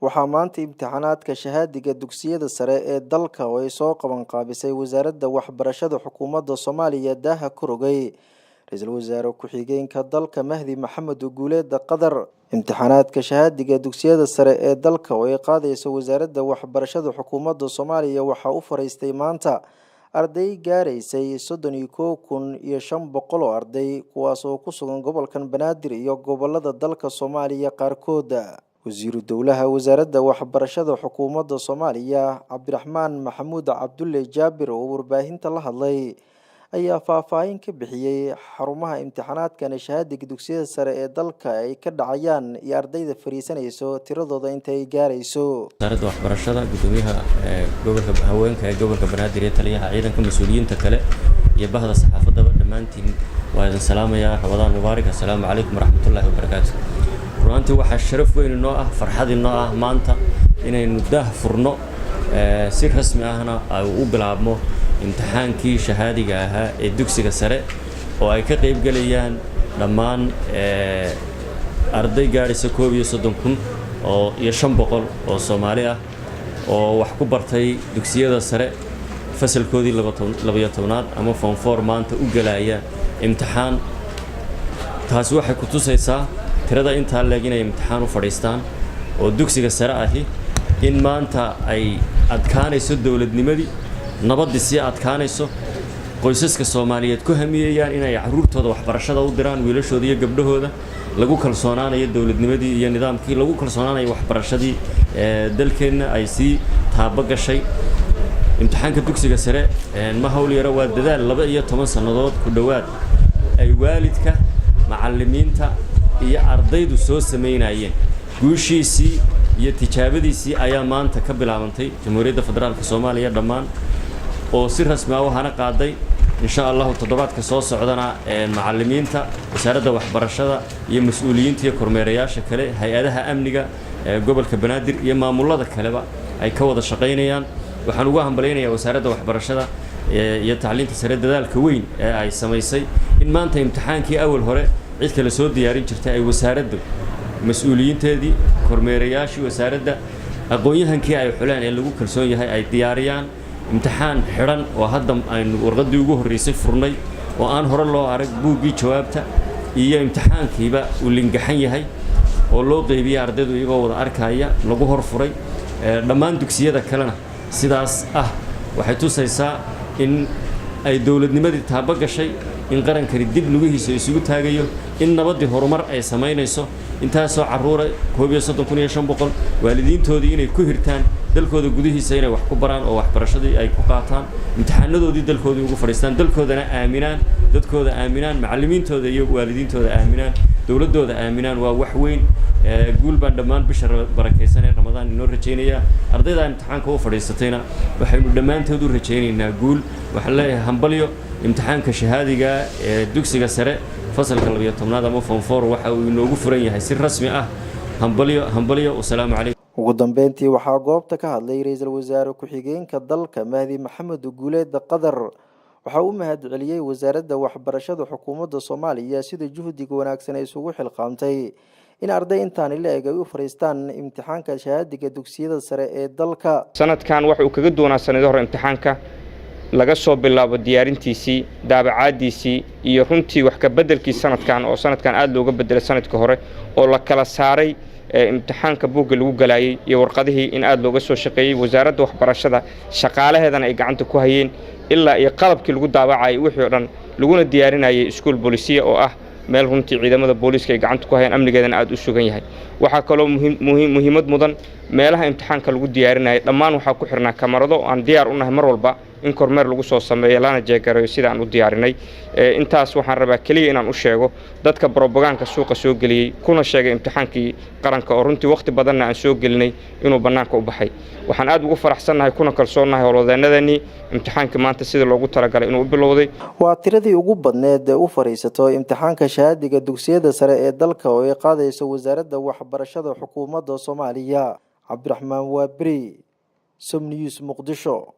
waxaa maanta imtixaanaadka shahaadiga dugsiyada sare ee dalka oo ay soo qaban qaabisay wasaaradda waxbarashada xukuumadda Soomaaliya daaha ku rogay ra'iisul wasaare ku-xigeenka dalka Mahdi Maxamed Guuleed Qadar. imtixaanaadka shahaadiga dugsiyada sare ee dalka oo ay qaadayso wasaaradda waxbarashada xukuumadda Soomaaliya waxaa u fariistay maanta arday gaaraysay 31,500 oo arday kuwaas oo ku sugan gobolkan Banaadir iyo gobolada dalka Soomaaliya qaarkood. wasiiru dowlaha wasaaradda waxbarashada xukuumadda Soomaaliya Cabdiraxmaan Maxamuud Cabdulle Jaabir oo warbaahinta la hadlay ayaa faahfaahin ka bixiyay xarumaha imtixaanaadkan shahaadiga dugsiyada sare ee dalka ay ka dhacayaan iyo ardayda fariisanayso tiradooda inta ay gaarayso. wasaaradda waxbarashada gudoomiyaha gobolka haweenka ee gobolka Banaadir iyo taliyaha ciidanka mas'uuliyiinta kale iyo bahda saxaafadda dhammaantiin waa idin salaamayaa. Ramadaan mubaarak. Assalaamu calaykum waraxmatullaahi wabarakaatuh. runtii waxaa sharaf weyn inoo ah farxad inoo ah maanta inaynu daah furno si rasmi ahna ay u bilaabmo imtixaankii shahaadiga ahaa ee dugsiga sare oo ay ka qayb galayaan dhammaan arday gaaraysa 31,000 iyo 500 oo Soomaali ah oo wax ku bartay dugsiyada sare fasalkoodii 12aad ama form 4 maanta u galaya imtixaan. taas waxay ku tusaysaa tirada inta leeg inay imtixaan u fadhiistaan oo dugsiga sare ahi in maanta ay adkaanayso dawladnimadii nabadii si adkaanayso qoysaska Soomaaliyeed ku hamiyayaan inay caruurtooda waxbarashada u diraan wiilashooda iyo gabdhahooda lagu kalsoonaanayo dawladnimadii iyo nidaamkii lagu kalsoonaanayo waxbarashadii dalkeena ay si taaba gashay. imtixaanka dugsiga sare ma hawl yara waa dadaal 12 sanadood ku dhawaad ay waalidka macallimiinta iyo ardaydu soo sameynayeen guushiisii iyo tijaabadiisii ayaa maanta ka bilaabantay Jamhuuriyadda Federaalka Soomaaliya dhammaan oo si rasmi ah waxana qaaday insha Allah toddobaadka soo socdana macallimiinta wasaaradda waxbarashada iyo mas'uuliyiinta iyo kormeerayaasha kale hay'adaha amniga gobolka Banaadir iyo maamulada kaleba ay ka wada shaqeynayaan. waxaan ugu hambaleynayaa wasaaradda waxbarashada iyo tacliinta sare dadaalka weyn ee ay sameysay in maanta imtixaankii awal hore cid kale soo diyaarin jirtay ay wasaaraddu mas'uuliyiinteedii kormeerayaashii wasaaradda aqoon-yahankii ay xuleen ee lagu kalsoon yahay ay diyaariyaan imtixaan xiran oo hadda aynu warqadii ugu horeysay furnay oo aan hore loo arag buuggii jawaabta iyo imtixaankiiba uu lingaxan yahay oo loo qeybiyay ardaydu iyagoo wada arkaya lagu hor furay dhammaan dugsiyada kalena sidaas ah. waxay tusaysaa in ay dawladnimadii taaba gashay in qarankani dib lugihiisa isugu taagayo in nabadii horumar ay sameynayso intaasoo caruura 31,500 waalidiintoodii inay ku hirtaan dalkooda gudihiisa inay wax ku baraan oo waxbarashadii ay ku qaataan imtixaanadoodii dalkoodii ugu fariistaan dalkoodana aaminaan dadkooda aaminaan macallimiintooda iyo waalidiintooda aaminaan dawladooda aaminaan waa wax weyn. guul baan dhammaan bisha barakeysan ee Ramadaan inoo rajaynayaa ardayda imtixaanka u fadhiisatayna waxaynu dhammaantood u rajaynaynaa guul. waxaan leeyahay hambalyo imtixaanka shahaadiga ee dugsiga sare fasalka 12aad ama form 4 waxa uu inoogu furan yahay si rasmi ah. hambalyo. Assalaamu calaykum. ugu dambeyntii waxaa goobta ka hadlay ra'iisul wasaare ku-xigeenka dalka Mahdi Maxamed Guuleed Qadar. waxa uu mahadceliyay wasaaradda waxbarashada xukuumadda Soomaaliya sida juhdiga wanaagsan ay isugu xilqaamtay in arday intaan la eeg ay u fariistaan imtixaanka shahaadiga dugsiyada sare ee dalka. sanadkan waxa uu kaga doonaa sanado hore imtixaanka laga soo bilaabo diyaarintiisii daabacaadiisii iyo runtii wax ka bedelkii sanadkan aad looga bedelay sanadka hore oo la kala saaray imtixaanka buugga lagu galayay iyo warqadihii in aad looga soo shaqeeyay wasaaradda waxbarashada shaqaalaheedana ay gacanta ku hayeen ilaa iyo qalabkii lagu daabacayay wixii oo dhan laguna diyaarinayay iskuul booliisiya oo ah meel runtii ciidamada booliiska ay gacanta ku hayaan amnigeedana aad u sugan yahay. waxaa kaloo muhiimad mudan meelaha imtixaanka lagu diyaarinayay dhammaan waxaa ku xirnaa kamarado aan diyaar u nahay mar walba in kormeer lagu soo sameeyo lana jeegarayo sida aan u diyaarinay. intaas waxaan rabaa kaliya inaan u sheego dadka propaganda suuqa soo galiyay kuna sheegay imtixaankii qaranka oo runtii waqti badan aan soo gelinay inuu banaanka u baxay. waxaan aad ugu faraxsanahay kuna kalsoonahay howlwadeenadani imtixaankii maanta sida loogu talagalay inuu bilowday. waa tiradii ugu badneed u fariisato imtixaanka shahaadiga dugsiyada sare ee dalka oo ay qaadayso wasaaradda waxbarashada xukuumadda Soomaaliya. Cabdiraxmaan Waabri, Som News, Muqdisho.